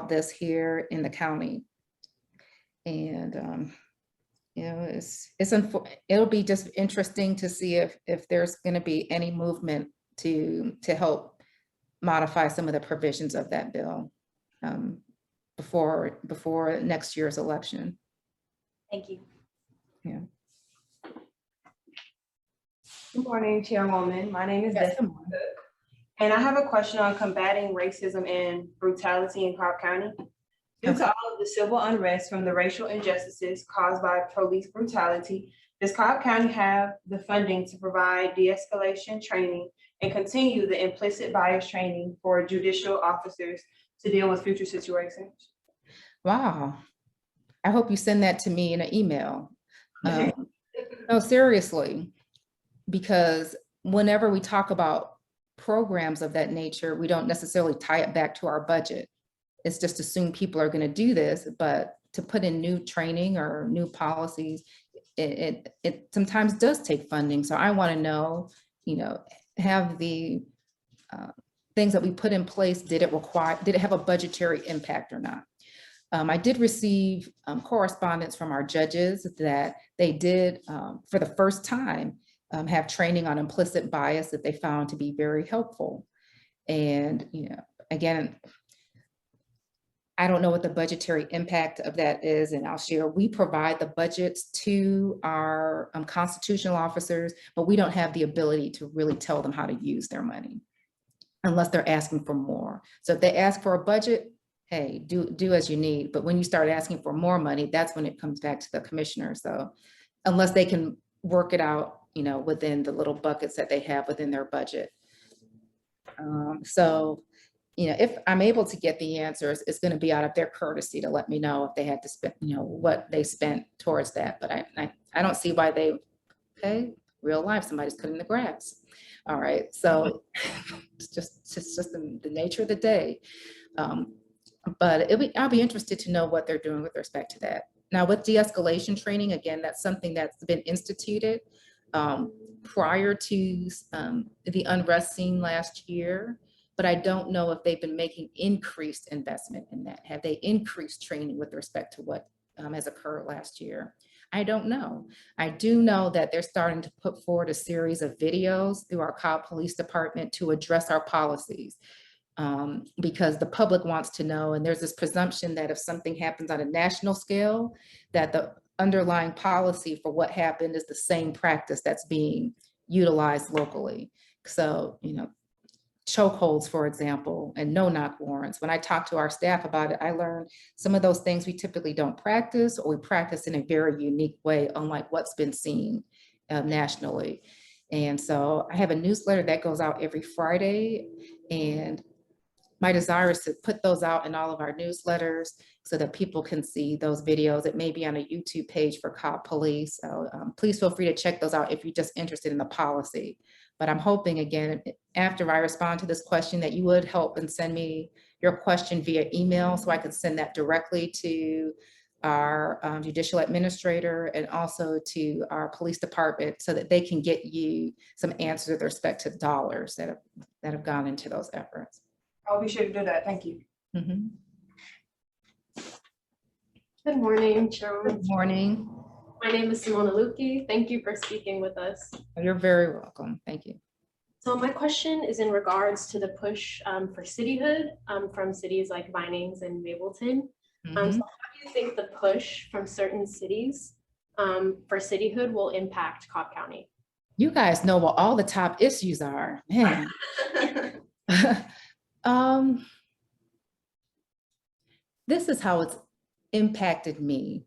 [SPEAKER 3] this here in the county. And you know, it'll be just interesting to see if there's going to be any movement to help modify some of the provisions of that bill before next year's election.
[SPEAKER 8] Thank you.
[SPEAKER 3] Yeah.
[SPEAKER 9] Good morning, Chairwoman. My name is
[SPEAKER 3] Yes,
[SPEAKER 9] Beth,
[SPEAKER 3] good morning.
[SPEAKER 9] and I have a question on combating racism and brutality in Cobb County. Due to all of the civil unrest from the racial injustices caused by police brutality, does Cobb County have the funding to provide de-escalation training and continue the implicit bias training for judicial officers to deal with future situations?
[SPEAKER 3] Wow. I hope you send that to me in an email. No, seriously, because whenever we talk about programs of that nature, we don't necessarily tie it back to our budget. It's just assume people are going to do this, but to put in new training or new policies, it sometimes does take funding. So I want to know, you know, have the things that we put in place, did it have a budgetary impact or not? I did receive correspondence from our judges that they did, for the first time, have training on implicit bias that they found to be very helpful. And, you know, again, I don't know what the budgetary impact of that is, and I'll share. We provide the budgets to our constitutional officers, but we don't have the ability to really tell them how to use their money unless they're asking for more. So if they ask for a budget, hey, do as you need. But when you start asking for more money, that's when it comes back to the commissioner. So unless they can work it out, you know, within the little buckets that they have within their budget. So, you know, if I'm able to get the answers, it's going to be out of their courtesy to let me know if they had to spend, you know, what they spent towards that. But I don't see why they, okay, real life, somebody's cutting the grass. All right, so it's just the nature of the day. But I'll be interested to know what they're doing with respect to that. Now with de-escalation training, again, that's something that's been instituted prior to the unrest scene last year, but I don't know if they've been making increased investment in that. Have they increased training with respect to what has occurred last year? I don't know. I do know that they're starting to put forward a series of videos through our Cobb Police Department to address our policies. Because the public wants to know, and there's this presumption that if something happens on a national scale, that the underlying policy for what happened is the same practice that's being utilized locally. So, you know, chokeholds, for example, and no-knock warrants. When I talk to our staff about it, I learned some of those things we typically don't practice, or we practice in a very unique way, unlike what's been seen nationally. And so I have a newsletter that goes out every Friday, and my desire is to put those out in all of our newsletters so that people can see those videos. It may be on a YouTube page for Cobb Police. So please feel free to check those out if you're just interested in the policy. But I'm hoping, again, after I respond to this question, that you would help and send me your question via email so I can send that directly to our judicial administrator and also to our police department so that they can get you some answers with respect to dollars that have gone into those efforts.
[SPEAKER 9] I'll be sure to do that. Thank you.
[SPEAKER 3] Mm-hmm.
[SPEAKER 10] Good morning, Chairwoman.
[SPEAKER 3] Good morning.
[SPEAKER 10] My name is Simona Luki. Thank you for speaking with us.
[SPEAKER 3] You're very welcome. Thank you.
[SPEAKER 10] So my question is in regards to the push for cityhood from cities like Vinings and Mableton. So how do you think the push from certain cities for cityhood will impact Cobb County?
[SPEAKER 3] You guys know what all the top issues are, man. This is how it's impacted me.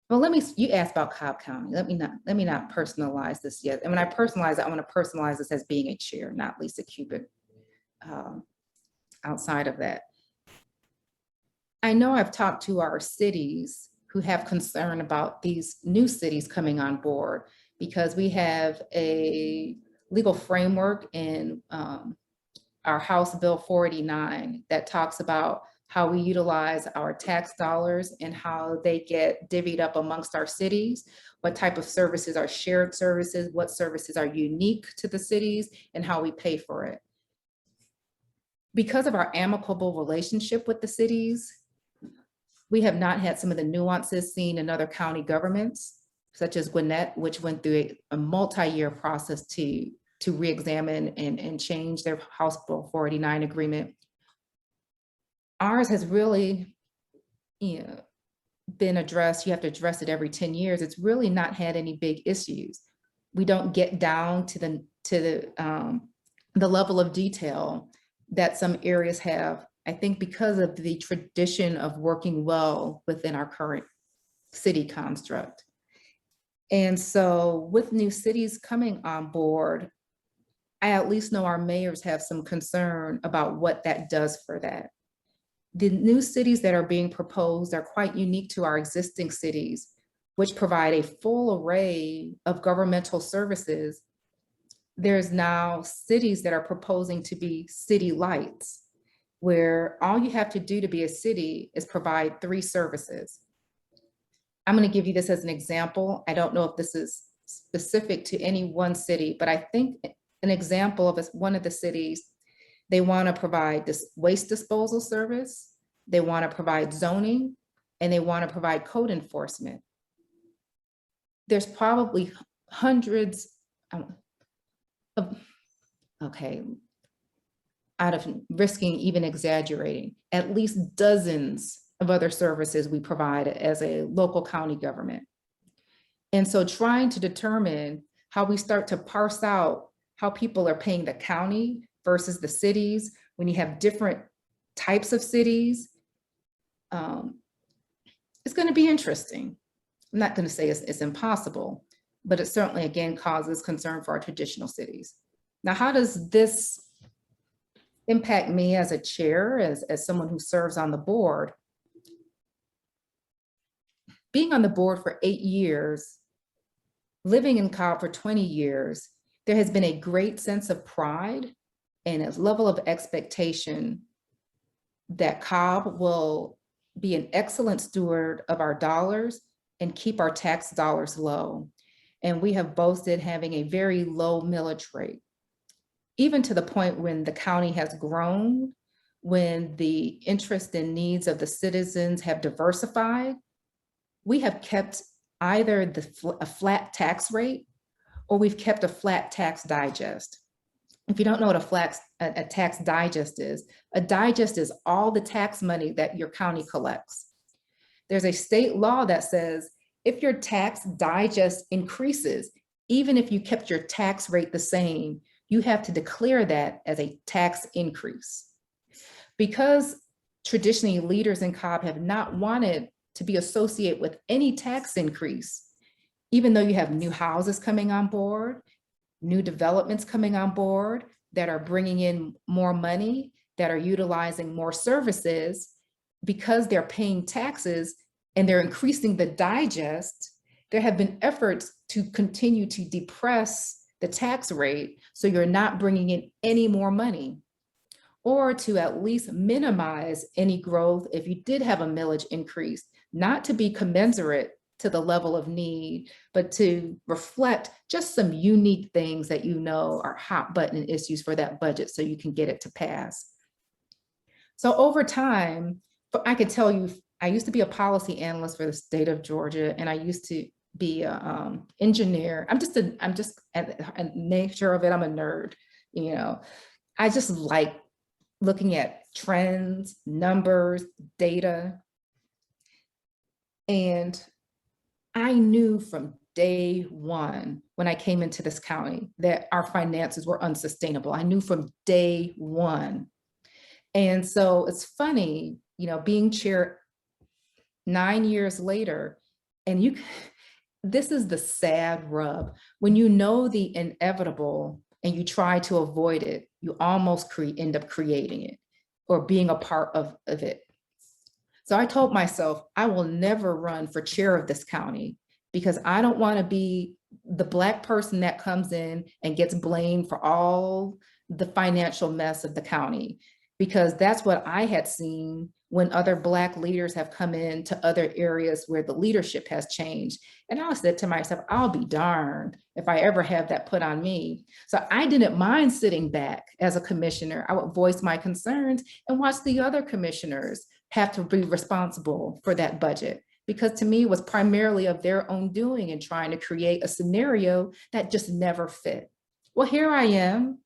[SPEAKER 3] Well, you asked about Cobb County. Let me not personalize this yet. And when I personalize it, I want to personalize this as being a chair, not Lisa Cupid. Outside of that, I know I've talked to our cities who have concern about these new cities coming on board because we have a legal framework in our House Bill 489 that talks about how we utilize our tax dollars and how they get divvied up amongst our cities, what type of services are shared services, what services are unique to the cities, and how we pay for it. Because of our amicable relationship with the cities, we have not had some of the nuances seen in other county governments, such as Gwinnett, which went through a multi-year process to re-examine and change their House Bill 489 agreement. Ours has really been addressed. You have to address it every 10 years. It's really not had any big issues. We don't get down to the level of detail that some areas have, I think because of the tradition of working well within our current city construct. And so with new cities coming on board, I at least know our mayors have some concern about what that does for that. The new cities that are being proposed are quite unique to our existing cities, which provide a full array of governmental services. There's now cities that are proposing to be city lights, where all you have to do to be a city is provide 3 services. I'm going to give you this as an example. I don't know if this is specific to any one city, but I think an example of one of the cities, they want to provide this waste disposal service, they want to provide zoning, and they want to provide code enforcement. There's probably hundreds of, okay, out of risking even exaggerating, at least dozens of other services we provide as a local county government. And so trying to determine how we start to parse out how people are paying the county versus the cities, when you have different types of cities, it's going to be interesting. I'm not going to say it's impossible, but it certainly, again, causes concern for our traditional cities. Now, how does this impact me as a chair, as someone who serves on the board? Being on the board for 8 years, living in Cobb for 20 years, there has been a great sense of pride and a level of expectation that Cobb will be an excellent steward of our dollars and keep our tax dollars low. And we have boasted having a very low millage rate, even to the point when the county has grown, when the interest and needs of the citizens have diversified, we have kept either a flat tax rate or we've kept a flat tax digest. If you don't know what a tax digest is all the tax money that your county collects. There's a state law that says if your tax digest increases, even if you kept your tax rate the same, you have to declare that as a tax increase. Because traditionally leaders in Cobb have not wanted to be associated with any tax increase, even though you have new houses coming on board, new developments coming on board that are bringing in more money, that are utilizing more services, because they're paying taxes and they're increasing the digest, there have been efforts to continue to depress the tax rate so you're not bringing in any more money, or to at least minimize any growth if you did have a millage increase, not to be commensurate to the level of need, but to reflect just some unique things that you know are hot button issues for that budget so you can get it to pass. So over time, I could tell you I used to be a policy analyst for the state of Georgia, and I used to be a engineer. I'm just at nature of it, I'm a nerd, you know. I just like looking at trends, numbers, data. And I knew from day one when I came into this county that our finances were unsustainable. I knew from day one. And so it's funny, you know, being chair 9 years later, and this is the sad rub. When you know the inevitable and you try to avoid it, you almost end up creating it or being a part of it. So I told myself, I will never run for chair of this county because I don't want to be the Black person that comes in and gets blamed for all the financial mess of the county, because that's what I had seen when other Black leaders have come in to other areas where the leadership has changed. And I said to myself, I'll be darned if I ever have that put on me. So I didn't mind sitting back as a commissioner. I would voice my concerns and watch the other commissioners have to be responsible for that budget, because to me it was primarily of their own doing and trying to create a scenario that just never fit. Well, here I am.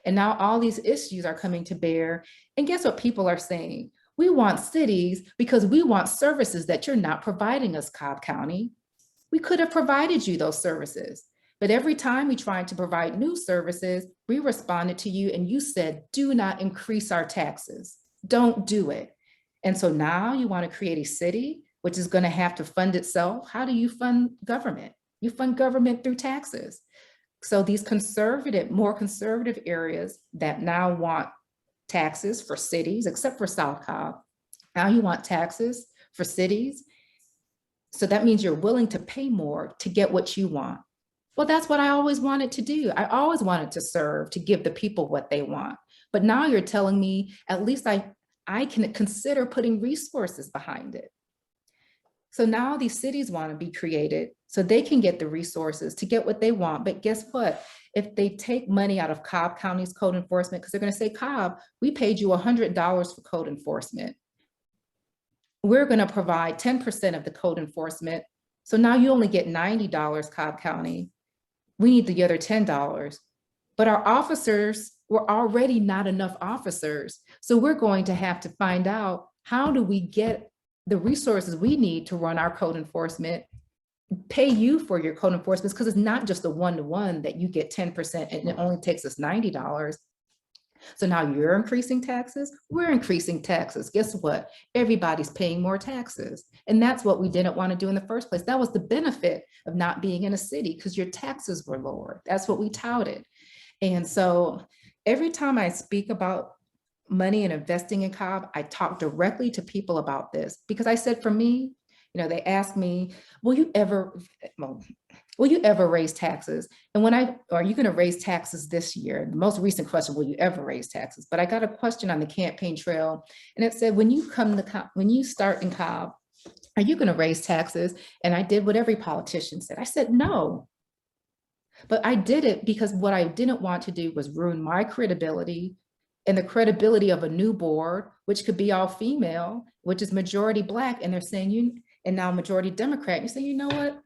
[SPEAKER 3] And now all these issues are coming to bear. And guess what people are saying? We want cities because we want services that you're not providing us, Cobb County. We could have provided you those services. But every time we tried to provide new services, we responded to you and you said, do not increase our taxes. Don't do it. And so now you want to create a city which is going to have to fund itself. How do you fund government? You fund government through taxes. So these more conservative areas that now want taxes for cities, except for South Cobb, now you want taxes for cities. So that means you're willing to pay more to get what you want. Well, that's what I always wanted to do. I always wanted to serve, to give the people what they want. But now you're telling me at least I can consider putting resources behind it. So now these cities want to be created so they can get the resources to get what they want. But guess what? If they take money out of Cobb County's code enforcement, because they're going to say, Cobb, we paid you $100 for code enforcement. We're going to provide 10% of the code enforcement. So now you only get $90, Cobb County. We need the other $10. But our officers were already not enough officers. So we're going to have to find out, how do we get the resources we need to run our code enforcement, pay you for your code enforcement, because it's not just a one-to-one that you get 10% and it only takes us $90. So now you're increasing taxes, we're increasing taxes. Guess what? Everybody's paying more taxes. And that's what we didn't want to do in the first place. That was the benefit of not being in a city, because your taxes were lower. That's what we touted. And so every time I speak about money and investing in Cobb, I talk directly to people about this, because I said, for me, you know, they asked me, will you ever raise taxes? And are you going to raise taxes this year? The most recent question, will you ever raise taxes? But I got a question on the campaign trail, and it said, when you start in Cobb, are you going to raise taxes? And I did what every politician said. I said, no. But I did it because what I didn't want to do was ruin my credibility and the credibility of a new board, which could be all female, which is majority Black, and they're saying and now majority Democrat. You say, you know what?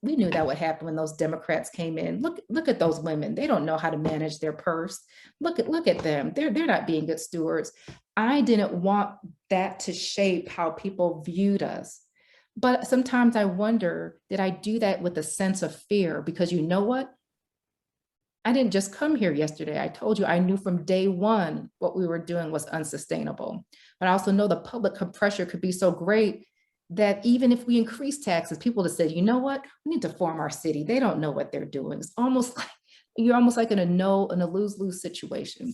[SPEAKER 3] We knew that would happen when those Democrats came in. Look at those women. They don't know how to manage their purse. Look at them. They're not being good stewards. I didn't want that to shape how people viewed us. But sometimes I wonder, did I do that with a sense of fear? Because you know what? I didn't just come here yesterday. I told you I knew from day one what we were doing was unsustainable. But I also know the public pressure could be so great that even if we increase taxes, people have said, you know what, we need to form our city. They don't know what they're doing. It's almost like you're almost like in a lose-lose situation.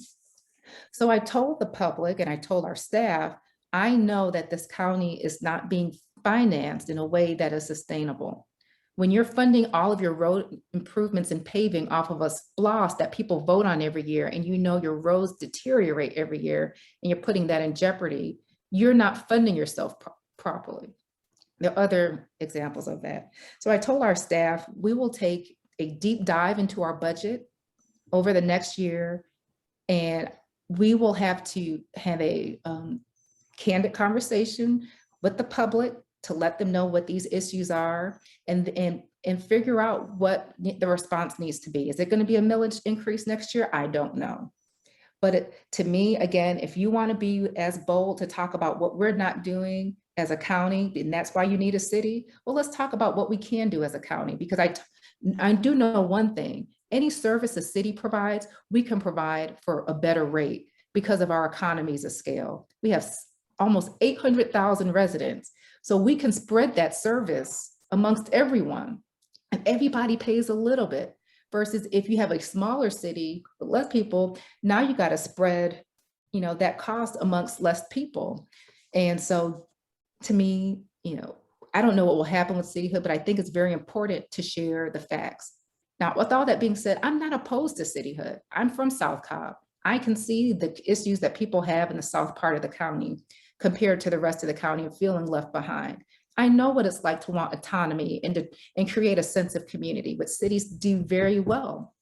[SPEAKER 3] So I told the public and I told our staff, I know that this county is not being financed in a way that is sustainable. When you're funding all of your road improvements and paving off of a SPLOST that people vote on every year, and you know your roads deteriorate every year, and you're putting that in jeopardy, you're not funding yourself properly. There are other examples of that. So I told our staff, we will take a deep dive into our budget over the next year, and we will have to have a candid conversation with the public to let them know what these issues are and figure out what the response needs to be. Is it going to be a millage increase next year? I don't know. But to me, again, if you want to be as bold to talk about what we're not doing as a county, and that's why you need a city, well, let's talk about what we can do as a county, because I do know one thing: any service a city provides, we can provide for a better rate because of our economies of scale. We have almost 800,000 residents, so we can spread that service amongst everyone, and everybody pays a little bit. Versus if you have a smaller city with less people, now you got to spread, that cost amongst less people. And so to me, I don't know what will happen with cityhood, but I think it's very important to share the facts. Now, with all that being said, I'm not opposed to cityhood. I'm from South Cobb. I can see the issues that people have in the south part of the county compared to the rest of the county and feeling left behind. I know what it's like to want autonomy and create a sense of community, which cities do very well.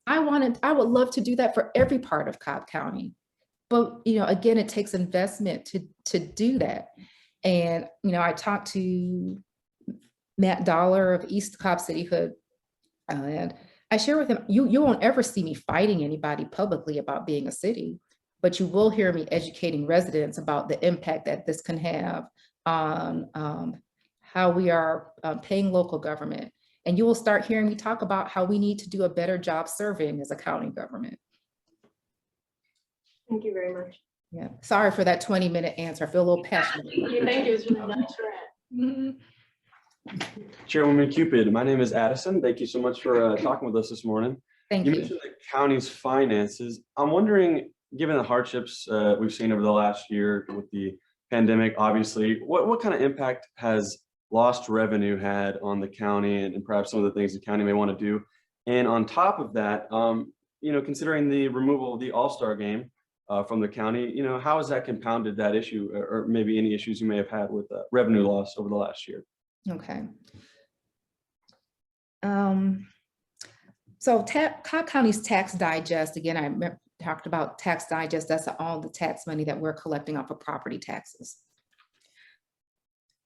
[SPEAKER 3] I would love to do that for every part of Cobb County. But, again, it takes investment to do that. And, I talked to Matt Dollar of East Cobb Cityhood, and I share with him, you won't ever see me fighting anybody publicly about being a city, but you will hear me educating residents about the impact that this can have on how we are paying local government. And you will start hearing me talk about how we need to do a better job serving as a county government.
[SPEAKER 10] Thank you very much.
[SPEAKER 3] Yeah, sorry for that 20-minute answer. I feel a little passionate.
[SPEAKER 2] Thank you. It was really nice, right?
[SPEAKER 11] Chairwoman Cupid, my name is Addison. Thank you so much for talking with us this morning.
[SPEAKER 3] Thank
[SPEAKER 11] You
[SPEAKER 3] you.
[SPEAKER 11] mentioned the county's finances. I'm wondering, given the hardships we've seen over the last year with the pandemic, obviously, what kind of impact has lost revenue had on the county and perhaps some of the things the county may want to do? And on top of that, considering the removal of the All-Star game from the county, how has that compounded that issue, or maybe any issues you may have had with revenue loss over the last year?
[SPEAKER 3] Okay. So Cobb County's tax digest, again, I talked about tax digest, that's all the tax money that we're collecting off of property taxes.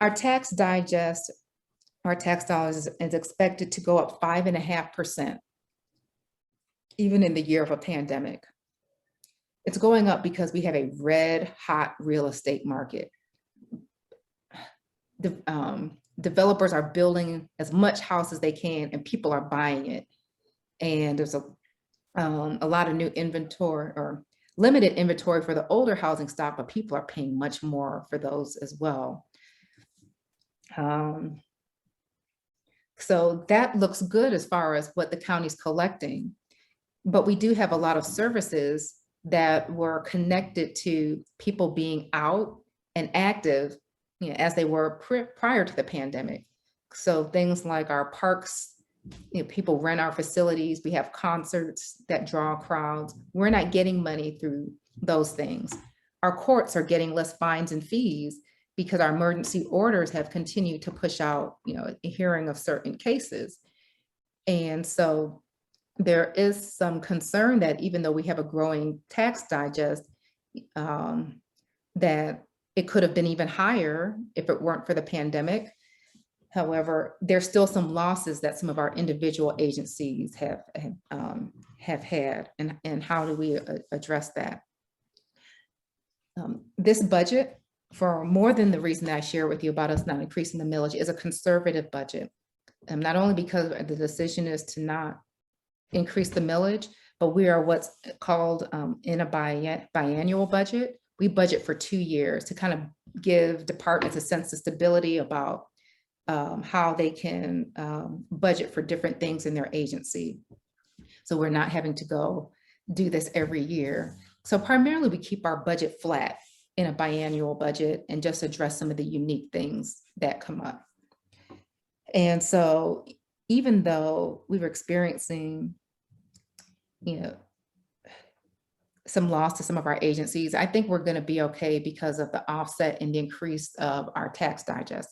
[SPEAKER 3] Our tax digest, our tax dollars is expected to go up 5.5%, even in the year of a pandemic. It's going up because we have a red hot real estate market. Developers are building as much house as they can and people are buying it. And there's a lot of new inventory or limited inventory for the older housing stock, but people are paying much more for those as well. So that looks good as far as what the county's collecting, but we do have a lot of services that were connected to people being out and active, as they were prior to the pandemic. So things like our parks, people rent our facilities, we have concerts that draw crowds. We're not getting money through those things. Our courts are getting less fines and fees because our emergency orders have continued to push out, a hearing of certain cases. And so there is some concern that even though we have a growing tax digest, that it could have been even higher if it weren't for the pandemic. However, there's still some losses that some of our individual agencies have had, and how do we address that? This budget, for more than the reason that I share with you about us not increasing the millage, is a conservative budget. Not only because the decision is to not increase the millage, but we are what's called in a biannual budget. We budget for 2 years to kind of give departments a sense of stability about how they can budget for different things in their agency. So we're not having to go do this every year. So primarily we keep our budget flat in a biannual budget and just address some of the unique things that come up. And so even though we were experiencing, some loss to some of our agencies, I think we're going to be okay because of the offset and the increase of our tax digest.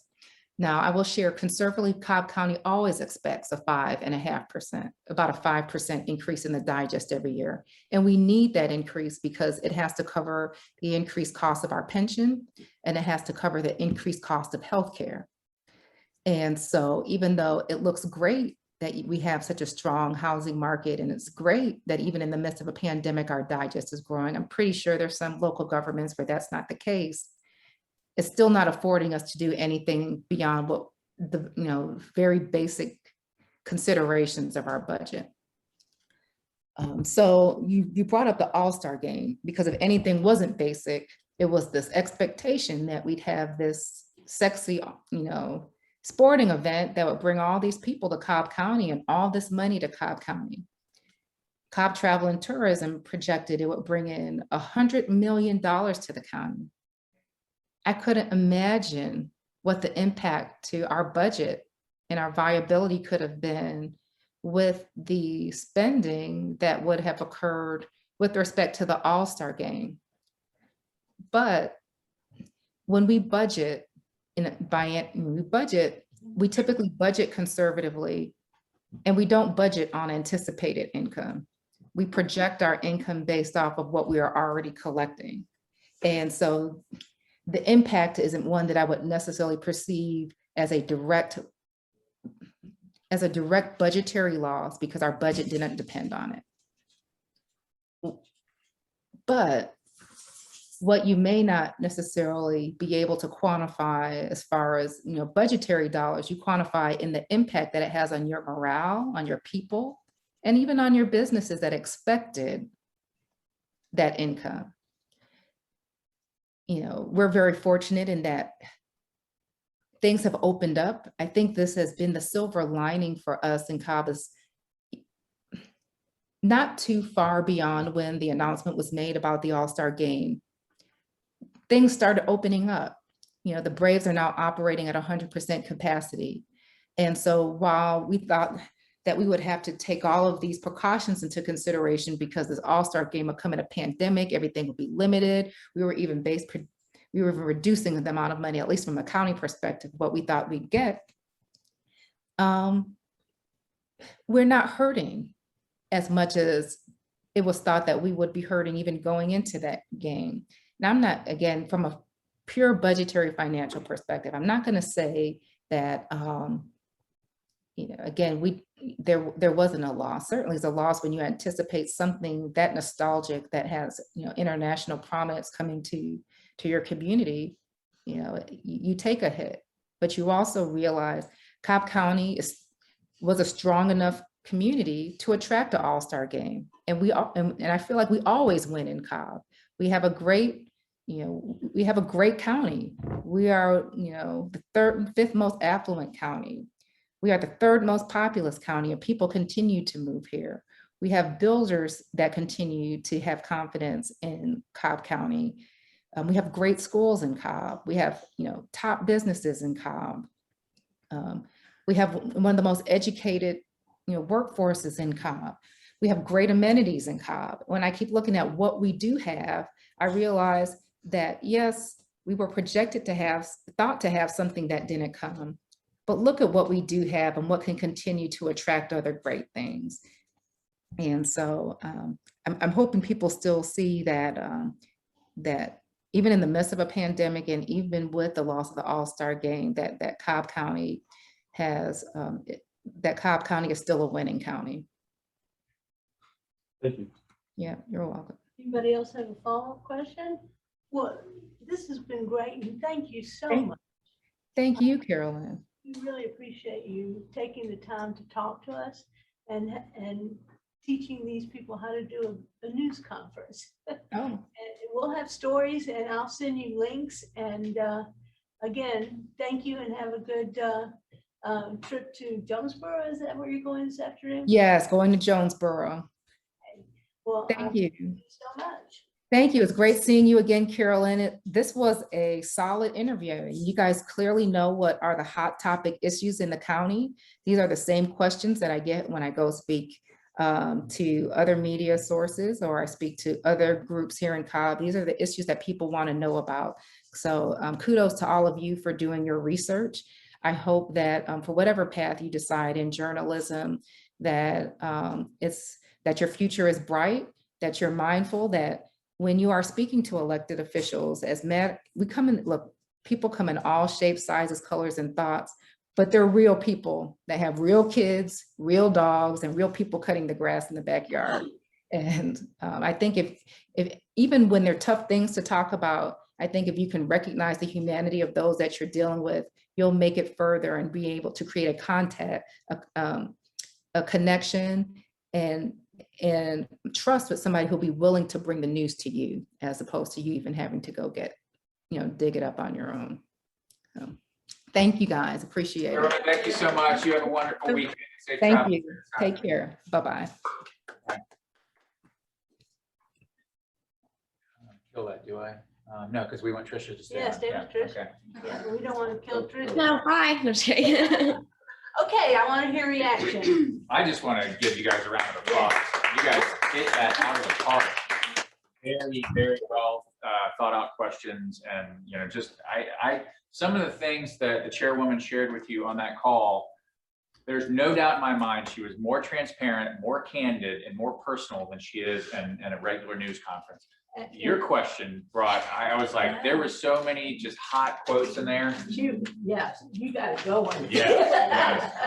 [SPEAKER 3] Now, I will share conservatively, Cobb County always expects a 5.5%, about a 5% increase in the digest every year. And we need that increase because it has to cover the increased cost of our pension, and it has to cover the increased cost of healthcare. And so even though it looks great that we have such a strong housing market, and it's great that even in the midst of a pandemic, our digest is growing, I'm pretty sure there's some local governments where that's not the case. It's still not affording us to do anything beyond what the very basic considerations of our budget. So you brought up the All-Star game, because if anything wasn't basic, it was this expectation that we'd have this sexy, sporting event that would bring all these people to Cobb County and all this money to Cobb County. Cobb Travel and Tourism projected it would bring in $100 million to the county. I couldn't imagine what the impact to our budget and our viability could have been with the spending that would have occurred with respect to the All-Star game. But when we budget, we typically budget conservatively, and we don't budget on anticipated income. We project our income based off of what we are already collecting. And so the impact isn't one that I would necessarily perceive as a direct budgetary loss, because our budget didn't depend on it. But what you may not necessarily be able to quantify as far as budgetary dollars, you quantify in the impact that it has on your morale, on your people, and even on your businesses that expected that income. We're very fortunate in that things have opened up. I think this has been the silver lining for us in Cobb, is not too far beyond when the announcement was made about the All-Star game. Things started opening up. The Braves are now operating at 100% capacity. And so while we thought that we would have to take all of these precautions into consideration because this All-Star game would come in a pandemic, everything would be limited. We were even reducing the amount of money, at least from a county perspective, what we thought we'd get. We're not hurting as much as it was thought that we would be hurting even going into that game. Now, I'm not, again, from a pure budgetary financial perspective, I'm not going to say that, again, there wasn't a loss. Certainly it's a loss when you anticipate something that nostalgic that has, international prominence coming to your community. You take a hit, but you also realize Cobb County was a strong enough community to attract an All-Star game. And I feel like we always win in Cobb. We have a great, county. We are, the third and fifth most affluent county. We are the third most populous county, and people continue to move here. We have builders that continue to have confidence in Cobb County. We have great schools in Cobb. We have, top businesses in Cobb. We have one of the most educated, workforces in Cobb. We have great amenities in Cobb. When I keep looking at what we do have, I realize that yes, we were projected to have, thought to have something that didn't come. But look at what we do have and what can continue to attract other great things. And so I'm hoping people still see that, that even in the midst of a pandemic and even with the loss of the All-Star game, that Cobb County has, that Cobb County is still a winning county.
[SPEAKER 11] Thank you.
[SPEAKER 3] Yeah, you're welcome.
[SPEAKER 2] Anybody else have a follow-up question? Well, this has been great, and thank you so much.
[SPEAKER 3] Thank you, Carolyn.
[SPEAKER 2] We really appreciate you taking the time to talk to us and teaching these people how to do a news conference.
[SPEAKER 3] Oh.
[SPEAKER 2] And we'll have stories, and I'll send you links. And again, thank you, and have a good trip to Jonesboro. Is that where you're going this afternoon?
[SPEAKER 3] Yes, going to Jonesboro.
[SPEAKER 2] Well,
[SPEAKER 3] Thank you.
[SPEAKER 2] Thank you so much.
[SPEAKER 3] Thank you. It's great seeing you again, Carolyn. This was a solid interview. You guys clearly know what are the hot topic issues in the county. These are the same questions that I get when I go speak to other media sources, or I speak to other groups here in Cobb. These are the issues that people want to know about. So kudos to all of you for doing your research. I hope that for whatever path you decide in journalism, that that your future is bright, that you're mindful that when you are speaking to elected officials, people come in all shapes, sizes, colors, and thoughts, but they're real people that have real kids, real dogs, and real people cutting the grass in the backyard. And I think if even when there are tough things to talk about, I think if you can recognize the humanity of those that you're dealing with, you'll make it further and be able to create a contact, a connection, and trust with somebody who'll be willing to bring the news to you, as opposed to you even having to go dig it up on your own. So, thank you guys, appreciate it.
[SPEAKER 1] Thank you so much. You have a wonderful weekend. Safe
[SPEAKER 3] Thank
[SPEAKER 1] travels.
[SPEAKER 3] you. Take care. Bye-bye.
[SPEAKER 1] Kill that, do I? No, because we want Tricia to stay.
[SPEAKER 2] Yeah,
[SPEAKER 1] on.
[SPEAKER 2] stay with Tricia.
[SPEAKER 1] Okay.
[SPEAKER 2] Yeah, we don't want to kill Tricia.
[SPEAKER 4] No, hi. No, just kidding.
[SPEAKER 2] Okay, I want to hear reaction.
[SPEAKER 1] I just want to give you guys a round of applause. You guys hit that out of the park. Very, very well thought out questions, and just some of the things that the chairwoman shared with you on that call. There's no doubt in my mind she was more transparent, more candid, and more personal than she is in a regular news conference. Your question I was like, there were so many just hot quotes in there.
[SPEAKER 2] Yes, you got to go one.
[SPEAKER 1] Yeah.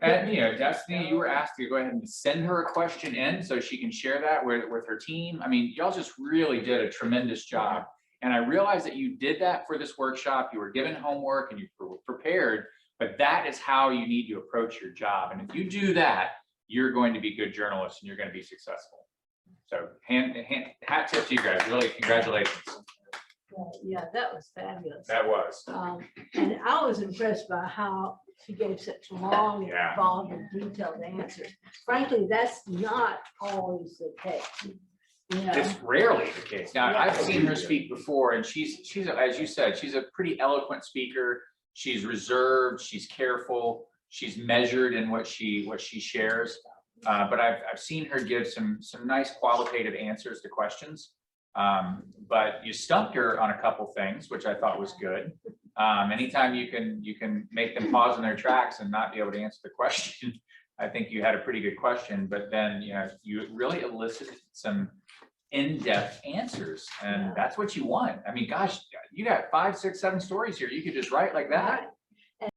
[SPEAKER 1] And Destiny, you were asked to go ahead and send her a question in so she can share that with her team. I mean, y'all just really did a tremendous job. And I realized that you did that for this workshop. You were given homework and you were prepared, but that is how you need to approach your job. And if you do that, you're going to be good journalists and you're going to be successful. So hat tip to you guys, really, congratulations.
[SPEAKER 2] Yeah, that was fabulous.
[SPEAKER 1] That was.
[SPEAKER 2] And I was impressed by how she gave such long and
[SPEAKER 1] Yeah.
[SPEAKER 2] involved and detailed answers. Frankly, that's not always the case.
[SPEAKER 1] It's rarely the case. Now, I've seen her speak before, and she's as you said, she's a pretty eloquent speaker. She's reserved, she's careful, she's measured in what she shares. But I've seen her give some nice qualitative answers to questions. But you stumped her on a couple things, which I thought was good. Anytime you can make them pause in their tracks and not be able to answer the question, I think you had a pretty good question. But then you really elicited some in-depth answers, and that's what you want. I mean, gosh, you got 5, 6, 7 stories here. You could just write like that.